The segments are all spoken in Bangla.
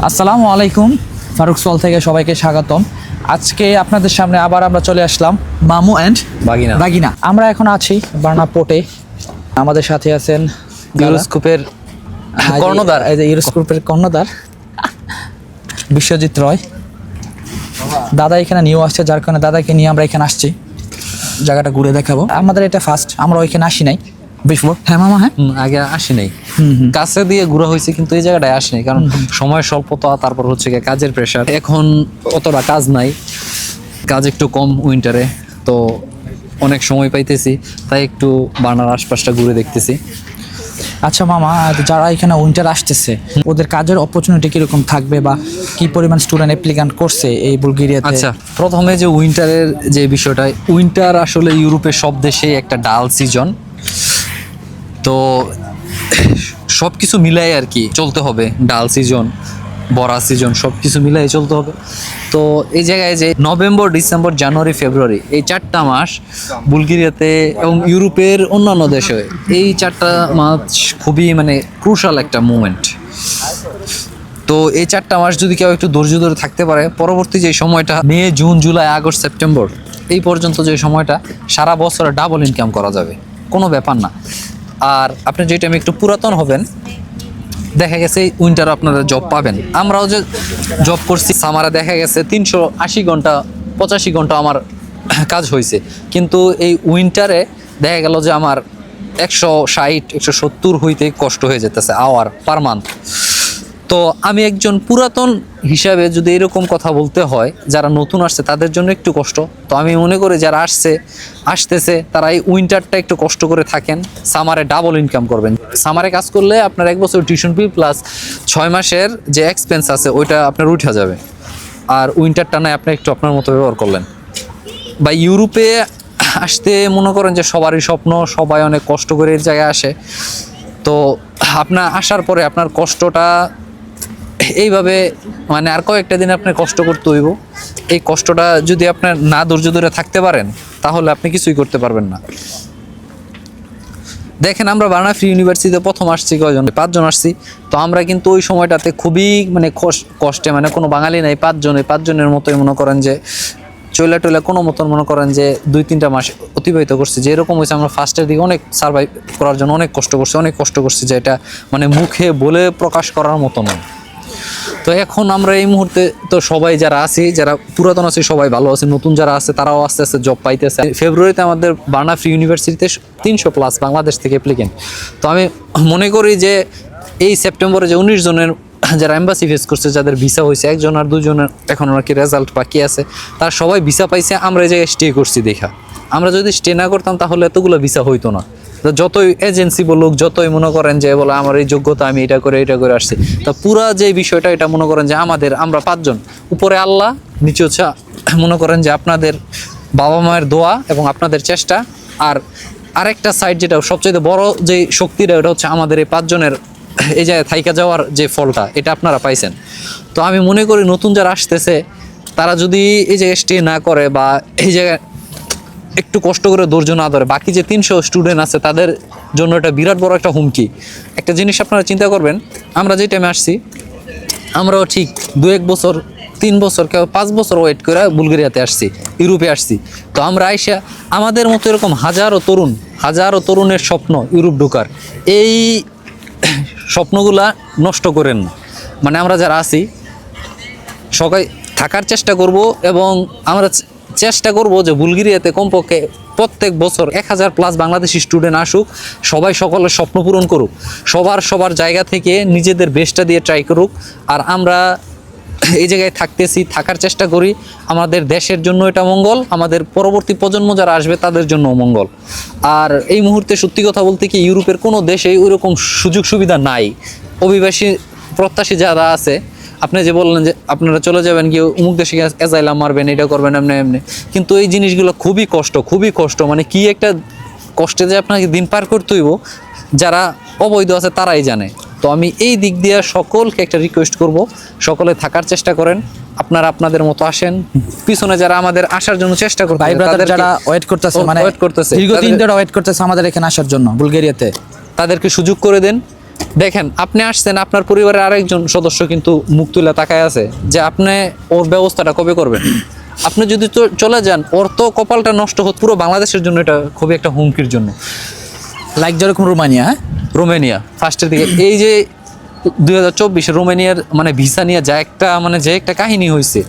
আসসালামু আলাইকুম, ফারুক সল থেকে সবাইকে স্বাগতম। আজকে আপনাদের সামনে আবার আমরা চলে আসলাম মামু অ্যান্ড বাগিনা। আমরা এখন আছি বার্না পোর্টে। আমাদের সাথে আছেন ইউরোস্কোপের কর্ণধার, এই যে ইউরোস্কোপের কর্ণধার বিশ্বজিৎ রয়। দাদা এখানে নিউ আসছে, যার কারণে দাদাকে নিয়ে আমরা এখানে আসছি, জায়গাটা ঘুরে দেখাবো। আমাদের এটা ফার্স্ট, আমরা ওইখানে আসি নাই। হ্যাঁ মামা, হ্যাঁ আগে আসি নাই, কাছে দিয়ে ঘোরা হয়েছে কিন্তু এই জায়গাটায় আসি নাই, কারণ সময় স্বল্পতা, তারপর হচ্ছে গিয়ে কাজের প্রেশার। এখন অতটা কাজ নাই, কাজ একটু কম উইন্টারে, তো অনেক সময় পাইতেছি, তাই একটু বার্নার আশপাশটা ঘুরে দেখতেছি। আচ্ছা মামা, যারা এখানে উইন্টার আসতেছে ওদের কাজের অপরচুনিটি কিরকম থাকবে বা কি পরিমাণ স্টুডেন্ট অ্যাপ্লিক্যান্ট করছে এই বুলগেরিয়াতে? আচ্ছা, প্রথমে যে উইন্টারের যে বিষয়টা, উইন্টার আসলে ইউরোপের সব দেশে একটা ডাল সিজন, তো সব কিছু মিলাই আর কি চলতে হবে। ডাল সিজন, বড়া সিজন, সব কিছু মিলাই চলতে হবে। তো এই জায়গায় যে নভেম্বর, ডিসেম্বর, জানুয়ারি, ফেব্রুয়ারি, এই 4টা মাস বুলগেরিয়াতে এবং ইউরোপের অন্যান্য দেশে এই 4টা মাস খুবই মানে ক্রুশাল একটা মুমেন্ট। তো এই 4টা মাস যদি কেউ একটু ধৈর্য ধরে থাকতে পারে, পরবর্তী যে সময়টা মে, জুন, জুলাই, আগস্ট, সেপ্টেম্বর এই পর্যন্ত যে সময়টা, সারা বছরে ডাবল ইনকাম করা যাবে, কোনো ব্যাপার না। আর আপনি যে টাইমে একটু পুরাতন হবেন, দেখা গেছে উইন্টারে আপনারা জব পাবেন। আমরাও যে জব করছি সামারে, দেখা গেছে 380 ঘন্টা 85 ঘন্টা আমার কাজ হয়েছে, কিন্তু এই উইন্টারে দেখা গেল যে আমার 160 170 হইতে কষ্ট হয়ে যেতেছে আওয়ার পার মান্থ। তো আমি একজন পুরাতন হিসাবে যদি এরকম কথা বলতে হয়, যারা নতুন আসছে তাদের জন্য একটু কষ্ট। তো আমি মনে করি যারা আসতেছে তারা এই উইন্টারটা একটু কষ্ট করে থাকেন, সামারে ডাবল ইনকাম করবেন। সামারে কাজ করলে আপনার 1 বছর টিউশন ফি প্লাস 6 মাসের যে এক্সপেন্স আছে ওইটা আপনার উঠে যাবে। আর উইন্টারটা নয় আপনি একটু আপনার মতো ব্যবহার করলেন। বা ইউরোপে আসতে মনে করেন যে সবারই স্বপ্ন, সবাই অনেক কষ্ট করে এই জায়গায় আসে। তো আপনার আসার পরে আপনার কষ্টটা এইভাবে মানে আর কয়েকটা দিন আপনার কষ্ট করতে হইব। এই কষ্টটা যদি আপনার না ধৈর্য ধরে থাকতে পারেন, তাহলে আপনি কিছুই করতে পারবেন না। দেখেন, আমরা বার্না ফ্রি ইউনিভার্সিটিতে প্রথম আসছি কয়জন? 5 জন আসছি। তো আমরা কিন্তু ওই সময়টাতে খুবই মানে কষ্টে, মানে কোনো বাঙালি নাই, 5 জন, এই 5 জনের মতোই মনে করেন যে চলে কোনো মতন মনে করেন যে 2-3টা মাস অতিবাহিত করছি। যে এরকম হয়েছে, আমরা ফার্স্টের দিকে অনেক সার্ভাইভ করার জন্য অনেক কষ্ট করছি, যে এটা মানে মুখে বলে প্রকাশ করার মতো নয়। তো এখন আমরা এই মুহূর্তে তো সবাই যারা আছি, যারা পুরাতন আছি সবাই ভালো আছে, নতুন যারা আছে তারাও আস্তে আস্তে জব পাইতেছে। ফেব্রুয়ারিতে আমাদের বার্না ফ্রি ইউনিভার্সিটিতে 300+ বাংলাদেশ থেকে অ্যাপ্লিকেন্ট। তো আমি মনে করি যে এই সেপ্টেম্বরে যে 19 জনের যারা এম্বাসি ফেস করছে, যাদের ভিসা হয়েছে, 1 জন আর 2 জনের এখন নাকি রেজাল্ট বাকি আছে, তারা সবাই ভিসা পাইছে। আমরা এই জায়গায় স্টে করছি দেখা, আমরা যদি স্টে না করতাম তাহলে এতগুলো ভিসা হইতো না। যতই এজেন্সি বলুক, যতই মনে করেন যে বলে আমার এই যোগ্যতা, আমি এটা করে আসছি, তা পুরা যে বিষয়টা এটা মনে করেন যে আমরা 5 জন, উপরে আল্লাহ, নিচে হচ্ছে মনে করেন যে আপনাদের বাবা মায়ের দোয়া এবং আপনাদের চেষ্টা। আর আরেকটা সাইড যেটা সবচেয়ে বড় যে শক্তিটা, ওটা হচ্ছে আমাদের এই 5 জনের এই জায়গায় থাইকা যাওয়ার যে ফলটা, এটা আপনারা পাইছেন। তো আমি মনে করি নতুন যারা আসতেছে তারা যদি এই জায়গায় স্টে না করে বা এই জায়গায় একটু কষ্ট করে ধৈর্য না ধরে, বাকি যে 300 স্টুডেন্ট আছে তাদের জন্য এটা বিরাট বড় একটা হুমকি। একটা জিনিস আপনারা চিন্তা করবেন, আমরা যে টাইমে আসছি, আমরাও ঠিক 2-1 বছর, 3 বছর, কেউ 5 বছর ওয়েট করে বুলগেরিয়াতে আসছি, ইউরোপে আসছি। তো আমরা আইসা আমাদের মতো এরকম হাজারো তরুণের স্বপ্ন ইউরোপ ঢোকার, এই স্বপ্নগুলা নষ্ট করেন না। মানে আমরা যারা আছি সবাই থাকার চেষ্টা করব, এবং আমরা চেষ্টা করব যে বুলগেরিয়াতে কমপক্ষে প্রত্যেক বছর 1000+ বাংলাদেশি স্টুডেন্ট আসুক, সবাই সকলের স্বপ্ন পূরণ করুক, সবার জায়গা থেকে নিজেদের বেস্টটা দিয়ে ট্রাই করুক। আর আমরা এই জায়গায় থাকার চেষ্টা করি, আমাদের দেশের জন্য এটা মঙ্গল, আমাদের পরবর্তী প্রজন্ম যারা আসবে তাদের জন্য মঙ্গল। আর এই মুহূর্তে সত্যি কথা বলতে কি, ইউরোপের কোনো দেশেই ওইরকম সুযোগ সুবিধা নাই। অভিবাসী প্রত্যাশী যারা আছে, আপনি যে বললেন যে আপনারা চলে যাবেন, গিয়ে অমুক দেশে অ্যাজাইলাম মারবেন, এটা করবেন, এমনি, কিন্তু এই জিনিসগুলো খুবই কষ্ট, মানে কি একটা কষ্টে যে আপনাকে দিন পার করতে হইব, যারা অবৈধ আছে তারাই জানে। তো আমি এই দিক দিয়ে সকলকে একটা রিকোয়েস্ট করব, সকলে থাকার চেষ্টা করেন, আপনারা আপনাদের মতো আসেন, পিছনে যারা আমাদের আসার জন্য চেষ্টা করতে, ভাই ব্রাদার যারা ওয়েট করতেছে, দীর্ঘদিন ধরে ওয়েট করতেছে আমাদের এখানে আসার জন্য বুলগেরিয়াতে, তাদেরকে সুযোগ করে দেন। দেখেন আপনি আসছেন, আপনার পরিবারের আরেকজন সদস্য কিন্তু মুখ তুলে তাকায় আছে যে আপনি ওর ব্যবস্থাটা কবে করবেন। আপনি যদি চলে যান, ওর তো কপালটা নষ্ট হতো, পুরো বাংলাদেশের জন্য এটা খুবই একটা হুমকির জন্য। লাইক যেরকম রোমানিয়া, হ্যাঁ রোমানিয়া ফার্স্টের দিকে এই যে 2024 রোমানিয়ার মানে ভিসা নিয়ে যে একটা কাহিনী হয়েছে,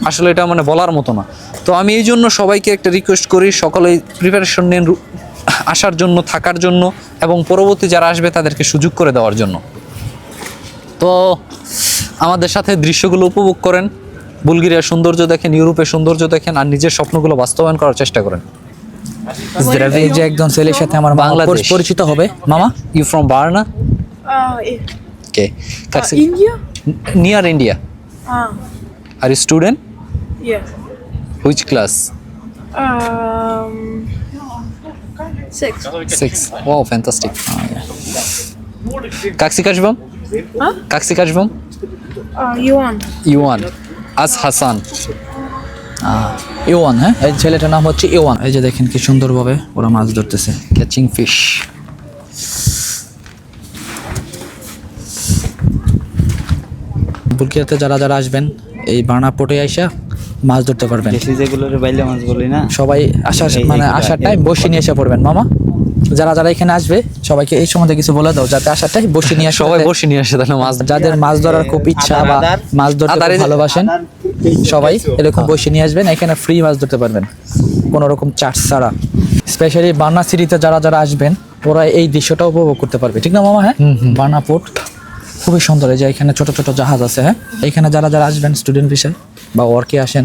আসলে এটা মানে বলার মতো না। তো আমি এই জন্য সবাইকে একটা রিকোয়েস্ট করি, সকলেই প্রিপারেশন নেন আসার জন্য, থাকার জন্য, এবং পরবর্তী যারা আসবে তাদেরকে সুযোগ করে দেওয়ার জন্য। তো আমাদের সাথে দৃশ্যগুলো উপভোগ করেন, বুলগেরিয়ার সৌন্দর্য দেখেন, ইউরোপের সৌন্দর্য দেখেন, আর নিজের স্বপ্নগুলো বাস্তবায়ন করার চেষ্টা করেন। এই যে একজন ছেলের সাথে আমার বাংলাদেশ। পরিচিত হবে। মামা, ইউ ফ্রম বার্না? Okay, India? Near India. Ah, আর you student? yeah. Which class? 6. 6. Wow, fantastic. Как Sie кажем? Huh? Как Sie кажем? Yuan. Yuan. Az Hassan. ইওয়ান, হ্যাঁ এই ছেলেটার নাম হচ্ছে ইওয়ান। এই যে দেখেন কি সুন্দরভাবে ওরা মাছ ধরতেছে। Catching fish. বুলগেরিয়াতে যারা যারা আসবেন এই বার্না পোর্টে আইসা মাছ ধরতে পারবেন। দেশি যেগুলোর বাইলে মাছ বলি না, সবাই আসার টাইম বসে নিয়ে এসে পড়বেন। মামা, যারা যারা এখানে আসবে সবাইকে এই সম্বন্ধে কিছু বলে দাও, যাতে আসার টাইম বসে নিয়ে সবাই বসে নিয়ে আসে তাহলে মাছ। যাদের মাছ ধরার খুব ইচ্ছা বা মাছ ধরতে আদার খুব ভালোবাসেন, সবাই এরকম বসে নিয়ে আসবেন, এখানে ফ্রি মাছ ধরতে পারবেন কোনো রকম চার্জ ছাড়া। স্পেশালি বার্না সিটিতে যারা যারা আসবেন ওরা এই দৃশ্যটা উপভোগ করতে পারবে, ঠিক না মামা? হ্যাঁ, বার্না পোর্ট খুবই সুন্দর। এই যে এখানে ছোট ছোট জাহাজ আছে। হ্যাঁ, এখানে যারা যারা আসবেন স্টুডেন্ট ভিসায় বা ওয়ার্কে আসেন,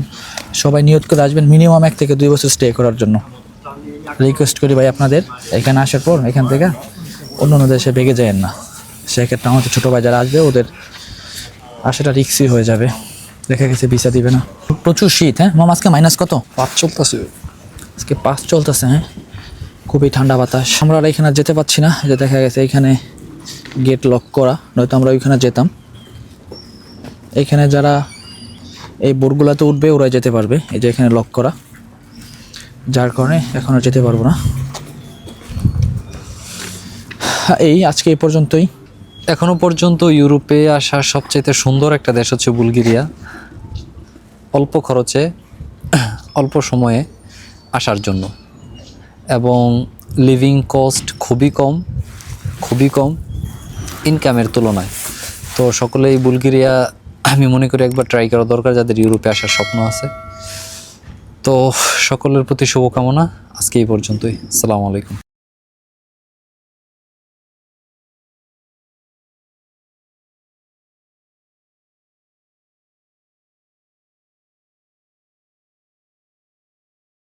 সবাই নিয়ত করে আসবেন মিনিমাম 1 থেকে 2 বছর স্টে করার জন্য। রিকোয়েস্ট করি ভাই আপনাদের, এখানে আসার পর এখান থেকে অন্য অন্য দেশে বেগে যায়েন না। সেক্ষেত্রে আমাদের ছোটো ভাই যারা আসবে ওদের আসাটা রিক্সি হয়ে যাবে, দেখা গেছে ভিসা দিবে না। প্রচুর শীত। হ্যাঁ মামা, আজকে মাইনাস কত? 5 চলতেছে। আজকে 5 চলতেছে। হ্যাঁ, খুবই ঠান্ডা বাতাস। আমরা আর এখানে যেতে পারছি না, যে দেখা গেছে এখানে গেট লক করা, নয়তো আমরা ওইখানে যেতাম। এখানে যারা এই বোটগুলোতে উঠবে ওরা যেতে পারবে, এই যে এখানে লক করা, যার কারণে এখন আর যেতে পারবো না। এই আজকে এই পর্যন্তই। এখনো পর্যন্ত ইউরোপে আসার সবচেয়ে সুন্দর একটা দেশ হচ্ছে বুলগেরিয়া। অল্প খরচে অল্প সময়ে আসার জন্য, এবং লিভিং কস্ট খুবই কম ইনকামের তুলনায়। তো সকলেই বুলগেরিয়া আমি মনে করি একবার ট্রাই করা দরকার, যাদের ইউরোপে আসার স্বপ্ন আছে। তো সকলের প্রতি শুভকামনা। আজকে এই পর্যন্তই। আসসালামু আলাইকুম।